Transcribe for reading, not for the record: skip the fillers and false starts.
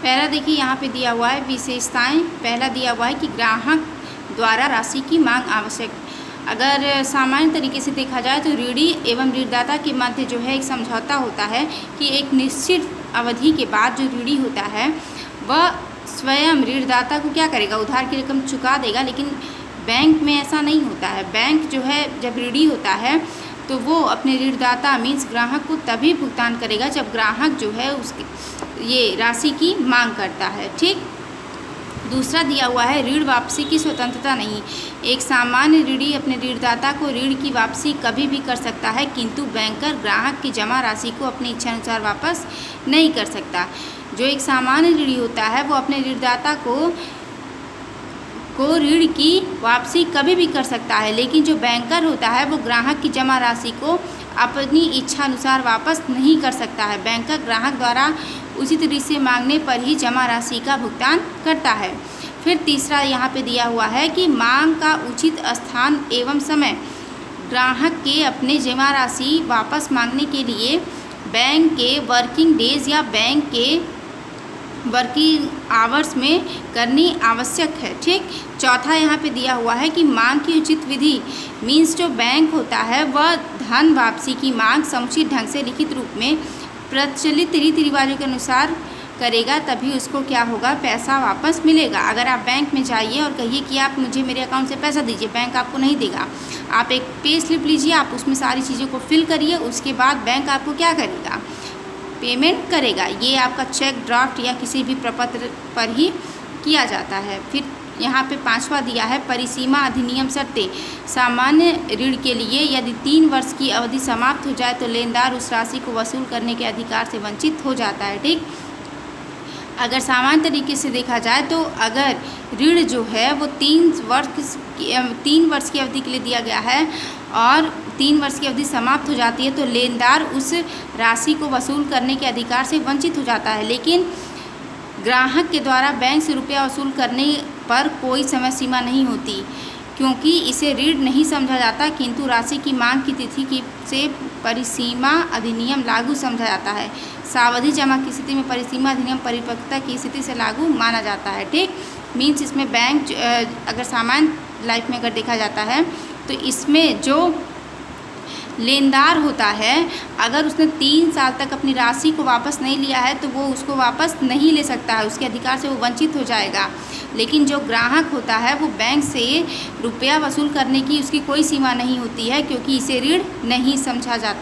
पहला देखिए यहाँ पे दिया हुआ है विशेषताएं। पहला दिया हुआ है कि ग्राहक द्वारा राशि की मांग आवश्यक। अगर सामान्य तरीके से देखा जाए तो ऋणी एवं ऋणदाता के मध्य जो है एक समझौता होता है कि एक निश्चित अवधि के बाद जो ऋणी होता है वह स्वयं ऋणदाता को क्या करेगा, उधार की रकम चुका देगा। लेकिन बैंक में ऐसा नहीं होता है। बैंक जो है जब ऋणी होता है तो वो अपने ऋणदाता मीन्स ग्राहक को तभी भुगतान करेगा जब ग्राहक जो है उसकी ये राशि की मांग करता है। ठीक। दूसरा दिया हुआ है ऋण वापसी की स्वतंत्रता नहीं। एक सामान्य ऋणी अपने ऋणदाता को ऋण की वापसी कभी भी कर सकता है, किंतु बैंकर ग्राहक की जमा राशि को अपनी इच्छानुसार वापस नहीं कर सकता। जो एक सामान्य ऋणी होता है वो अपने ऋणदाता को ऋण की वापसी कभी भी कर सकता है, लेकिन जो बैंकर होता है वो ग्राहक की जमा राशि को अपनी इच्छा अनुसार वापस नहीं कर सकता है। बैंकर ग्राहक द्वारा उचित रीति से मांगने पर ही जमा राशि का भुगतान करता है। फिर तीसरा यहाँ पे दिया हुआ है कि मांग का उचित स्थान एवं समय। ग्राहक के अपने जमा राशि वापस मांगने के लिए बैंक के वर्किंग डेज या बैंक के वर्किंग आवर्स में करनी आवश्यक है। ठीक। चौथा यहाँ पे दिया हुआ है कि मांग की उचित विधि मीन्स जो बैंक होता है वह धन वापसी की मांग समुचित ढंग से लिखित रूप में प्रचलित रीति रिवाजों के अनुसार करेगा, तभी उसको क्या होगा, पैसा वापस मिलेगा। अगर आप बैंक में जाइए और कहिए कि आप मुझे मेरे अकाउंट से पैसा दीजिए, बैंक आपको नहीं देगा। आप एक पे स्लिप लीजिए, आप उसमें सारी चीज़ों को फिल करिए, उसके बाद बैंक आपको क्या करेगा, पेमेंट करेगा। ये आपका चेक, ड्राफ्ट या किसी भी प्रपत्र पर ही किया जाता है। फिर यहाँ पे पांचवा दिया है परिसीमा अधिनियम शर्तें। सामान्य ऋण के लिए यदि 3 वर्ष की अवधि समाप्त हो जाए तो लेनदार उस राशि को वसूल करने के अधिकार से वंचित हो जाता है। ठीक। अगर सामान्य तरीके से देखा जाए तो अगर ऋण जो है वो 3 वर्ष की अवधि के लिए दिया गया है और 3 वर्ष की अवधि समाप्त हो जाती है तो लेनदार उस राशि को वसूल करने के अधिकार से वंचित हो जाता है। लेकिन ग्राहक के द्वारा बैंक से रुपया वसूल करने पर कोई समय सीमा नहीं होती, क्योंकि इसे ऋण नहीं समझा जाता, किंतु राशि की मांग की तिथि से परिसीमा अधिनियम लागू समझा जाता है। सावधि जमा की स्थिति में परिसीमा अधिनियम परिपक्वता की स्थिति से लागू माना जाता है। ठीक। मीन्स इसमें बैंक अगर सामान्य लाइफ में अगर देखा जाता है तो इसमें जो लेनदार होता है अगर उसने 3 साल तक अपनी राशि को वापस नहीं लिया है तो वो उसको वापस नहीं ले सकता है, उसके अधिकार से वो वंचित हो जाएगा। लेकिन जो ग्राहक होता है वो बैंक से रुपया वसूल करने की उसकी कोई सीमा नहीं होती है, क्योंकि इसे ऋण नहीं समझा जाता।